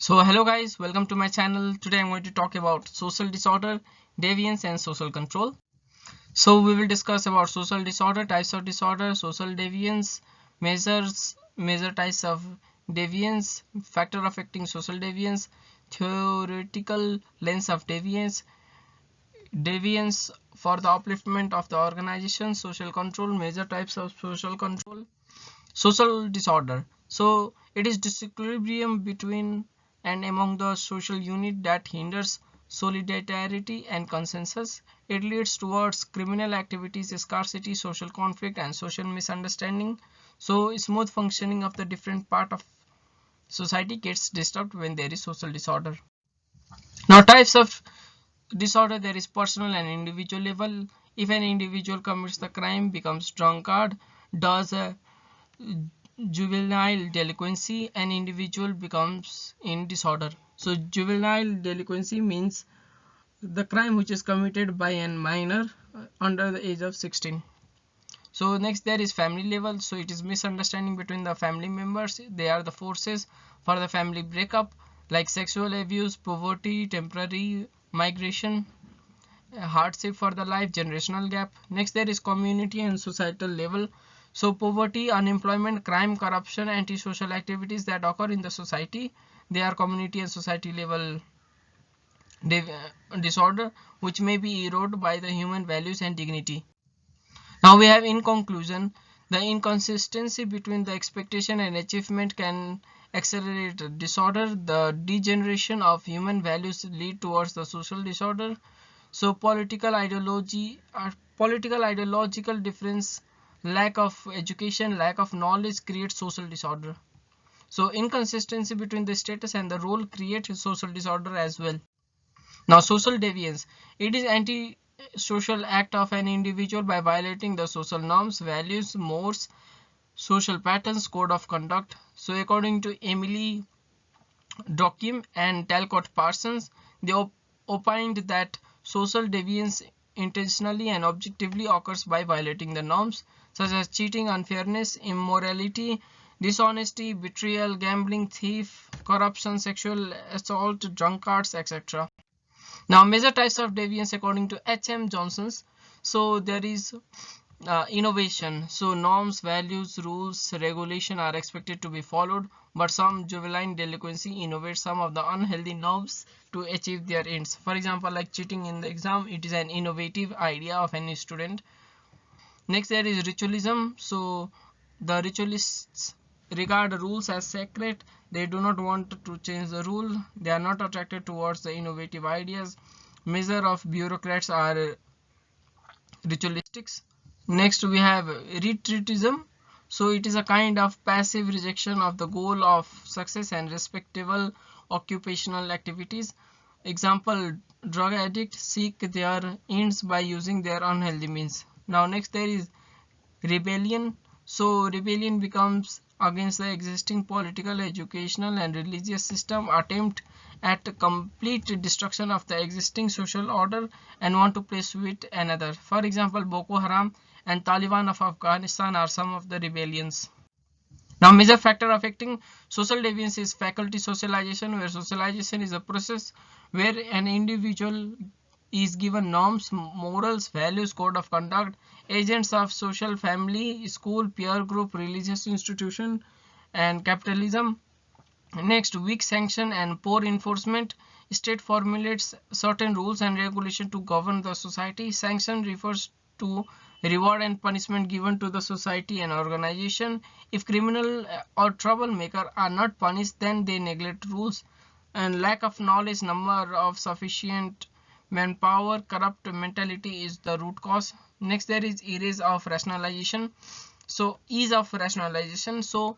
So hello guys, welcome to my channel. Today I'm going to talk about social disorder, deviance and social control. So we will discuss about social disorder, types of disorder, social deviance, major types of deviance, factor affecting social deviance, theoretical lens of deviance for the upliftment of the organization, social control, major types of social control. Social disorder. So it is disequilibrium between and among the social unit that hinders solidarity and consensus. It leads towards criminal activities, scarcity, social conflict and social misunderstanding. So smooth functioning of the different part of society gets disturbed when there is social disorder. Now types of disorder: there is personal and individual level. If an individual commits the crime, becomes drunkard, does a juvenile delinquency, an individual becomes in disorder. So juvenile delinquency means the crime which is committed by a minor under the age of 16. So next there is family level. So it is misunderstanding between the family members. They are the forces for the family breakup, like sexual abuse, poverty, temporary migration, hardship for the life, generational gap. Next there is community and societal level. So poverty, unemployment, crime, corruption, antisocial activities that occur in the society, they are community and society level disorder, which may be eroded by the human values and dignity. Now we have, in conclusion, the inconsistency between the expectation and achievement can accelerate disorder. The degeneration of human values lead towards the social disorder. So political ideological difference, lack of education, lack of knowledge creates social disorder. So inconsistency between the status and the role creates social disorder as well. Now social deviance: it is anti-social act of an individual by violating the social norms, values, mores, social patterns, code of conduct. So according to Emily Durkheim and Talcott Parsons, they opined that social deviance intentionally and objectively occurs by violating the norms such as cheating, unfairness, immorality, dishonesty, betrayal, gambling, thief, corruption, sexual assault, drunkards, etc. Now major types of deviance according to H.M. Johnson's. So there is innovation. So norms, values, rules, regulation are expected to be followed, but some juvenile delinquency innovate some of the unhealthy norms to achieve their ends. For example, like cheating in the exam, it is an innovative idea of any student. Next there is ritualism. So the ritualists regard rules as sacred. They do not want to change the rule. They are not attracted towards the innovative ideas. Measure of bureaucrats are ritualistics. Next we have retreatism. So it is a kind of passive rejection of the goal of success and respectable occupational activities. Example, drug addicts seek their ends by using their unhealthy means. Now next there is rebellion. So rebellion becomes against the existing political, educational and religious system, attempt at complete destruction of the existing social order and want to place with another. For example, Boko Haram and Taliban of Afghanistan are some of the rebellions. Now major factor affecting social deviance is faculty socialization, where socialization is a process where an individual is given norms, morals, values, code of conduct, agents of social, family, school, peer group, religious institution and capitalism. Next, weak sanction and poor enforcement. State formulates certain rules and regulations to govern the society. Sanction refers to reward and punishment given to the society and organization. If criminal or troublemaker are not punished, then they neglect rules. And lack of knowledge, number of sufficient manpower, corrupt mentality is the root cause. Next there is ease of rationalization. So ease of rationalization. So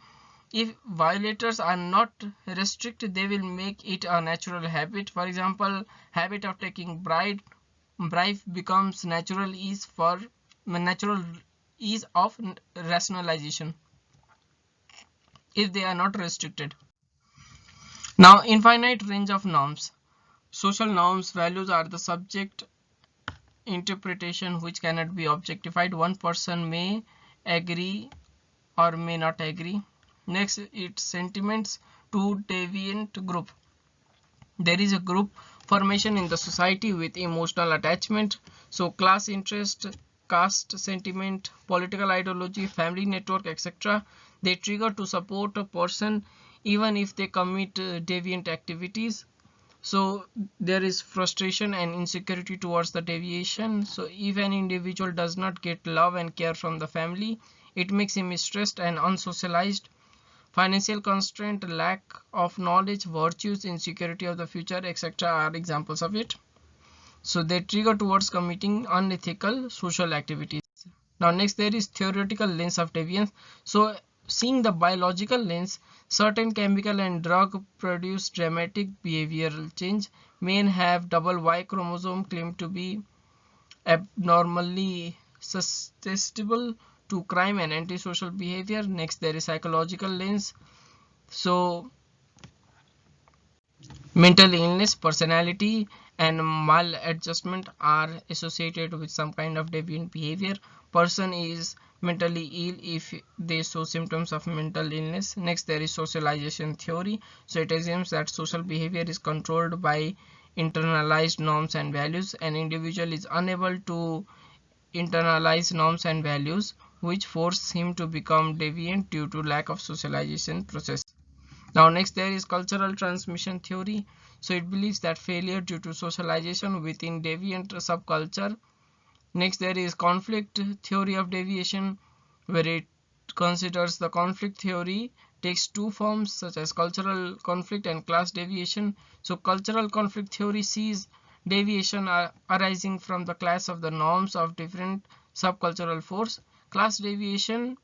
if violators are not restricted, they will make it a natural habit. For example, habit of taking bribe becomes natural ease of rationalization if they are not restricted. Now infinite range of norms. Social norms, values are the subject interpretation which cannot be objectified. One person may agree or may not agree. Next, its sentiments to deviant group. There is a group formation in the society with emotional attachment. So class interest, caste sentiment, political ideology, family network, etc. They trigger to support a person even if they commit deviant activities. So there is frustration and insecurity towards the deviation. So if an individual does not get love and care from the family, it makes him stressed and unsocialized. Financial constraint, lack of knowledge, virtues, insecurity of the future, etc. are examples of it. So they trigger towards committing unethical social activities. Now next there is theoretical lens of deviance. So seeing the biological lens, certain chemical and drug produce dramatic behavioral change. Men have double Y chromosome claimed to be abnormally susceptible to crime and antisocial behavior. Next there is psychological lens. So mental illness, personality and maladjustment are associated with some kind of deviant behavior. Person is mentally ill if they show symptoms of mental illness. Next there is socialization theory. So it assumes that social behavior is controlled by internalized norms and values. An individual is unable to internalize norms and values which force him to become deviant due to lack of socialization process. Now next there is cultural transmission theory. So it believes that failure due to socialization within deviant subculture. Next there is conflict theory of deviation, where it considers the conflict theory takes two forms such as cultural conflict and class deviation. So cultural conflict theory sees deviation arising from the clash of the norms of different subcultural force. Class deviation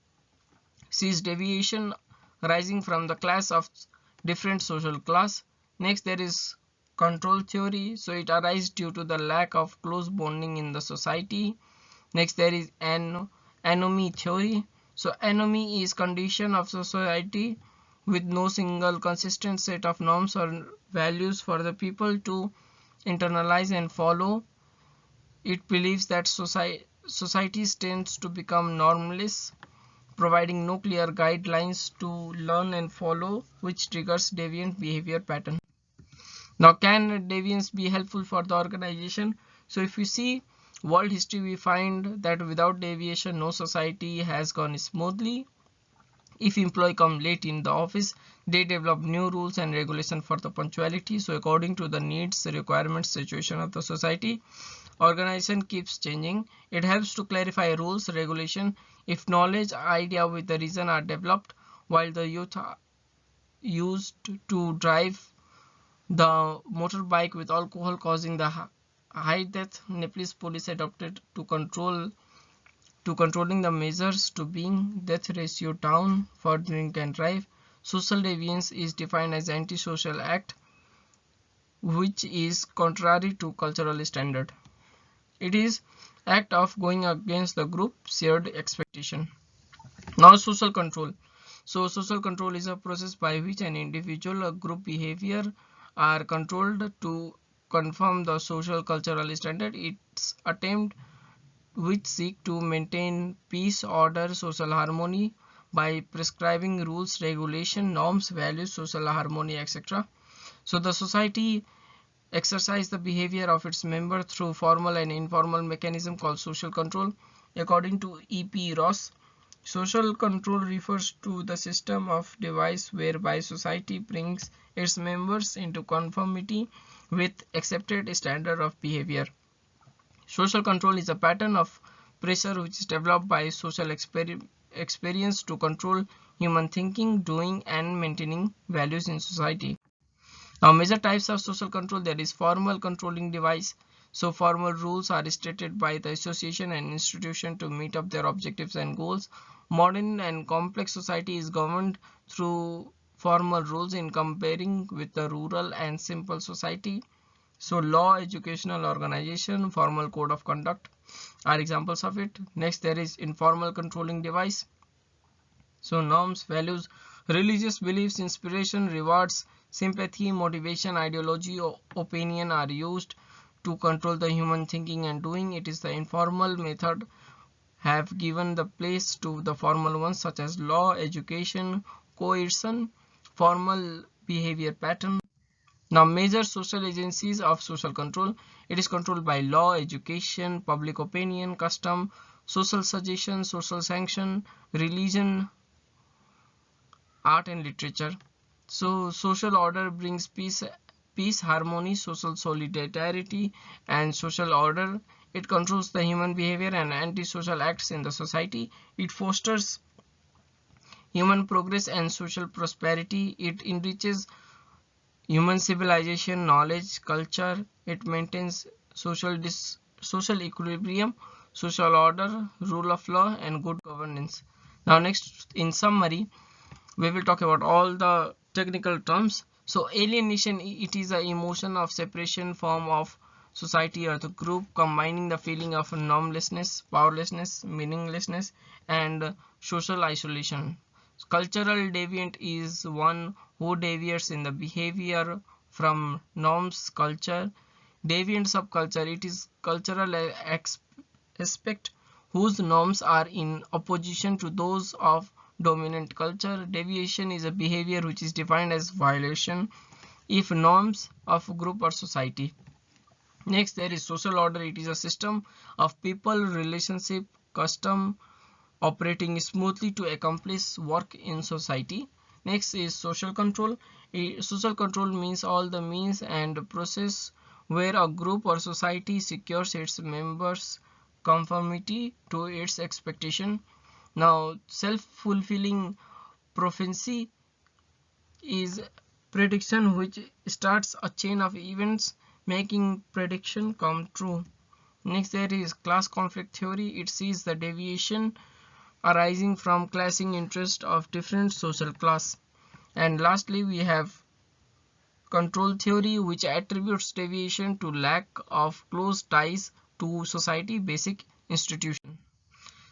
sees deviation arising from the class of different social class. Next there is control theory. So it arises due to the lack of close bonding in the society. Next there is anomy theory. So anomy is condition of society with no single consistent set of norms or values for the people to internalize and follow. It believes that society tends to become normless, providing no clear guidelines to learn and follow, which triggers deviant behavior pattern. Now can deviance be helpful for the organization? So if we see world history, we find that without deviation no society has gone smoothly. If employee come late in the office, they develop new rules and regulation for the punctuality. So according to the needs, requirements, situation of the society, organization keeps changing. It helps to clarify rules, regulation. If knowledge, idea with the reason are developed, while the youth are used to drive the motorbike with alcohol causing the high death, Nepalese police adopted to controlling the measures to bring death ratio down for drink and drive. Social deviance is defined as antisocial act which is contrary to cultural standard. It is act of going against the group shared expectation. Now social control. So social control is a process by which an individual or group behavior are controlled to conform the social cultural standard. It's attempt which seek to maintain peace, order, social harmony by prescribing rules, regulation, norms, values, social harmony, etc. So the society exercise the behavior of its member through formal and informal mechanism called social control. According to E.P. Ross, social control refers to the system of device whereby society brings its members into conformity with accepted standard of behavior. Social control is a pattern of pressure which is developed by social experience to control human thinking, doing and maintaining values in society. Now major types of social control, there is formal controlling device. So formal rules are stated by the association and institution to meet up their objectives and goals. Modern and complex society is governed through formal rules in comparing with the rural and simple society. So law, educational organization, formal code of conduct are examples of it. Next there is informal controlling device. So norms, values, religious beliefs, inspiration, rewards, sympathy, motivation, ideology, or opinion are used to control the human thinking and doing. It is the informal method have given the place to the formal ones such as law, education, coercion, formal behavior pattern. Now, major social agencies of social control. It is controlled by law, education, public opinion, custom, social suggestion, social sanction, religion, art and literature. So social order brings peace, harmony, social solidarity and social order. It controls the human behavior and antisocial acts in the society. It fosters human progress and social prosperity. It enriches human civilization, knowledge, culture. It maintains social equilibrium, social order, rule of law and good governance. Now next, in summary, we will talk about all the technical terms. So alienation, it is an emotion of separation form of society or the group, combining the feeling of normlessness, powerlessness, meaninglessness and social isolation. Cultural deviant is one who deviates in the behavior from norms. Culture deviant subculture, it is cultural aspect whose norms are in opposition to those of dominant culture. Deviation is a behavior which is defined as violation if norms of a group or society. Next, there is social order. It is a system of people, relationship, custom operating smoothly to accomplish work in society. Next is social control. Social control means all the means and process where a group or society secures its members conformity to its expectation. Now, self-fulfilling prophecy is prediction which starts a chain of events making prediction come true. Next, there is class conflict theory. It sees the deviation arising from clashing interests of different social class. And lastly, we have control theory, which attributes deviation to lack of close ties to society basic institution.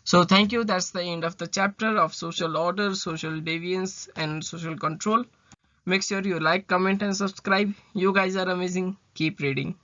So thank you. That's the end of the chapter of social order, social deviance and social control. Make sure you like, comment and subscribe. You guys are amazing. Keep reading.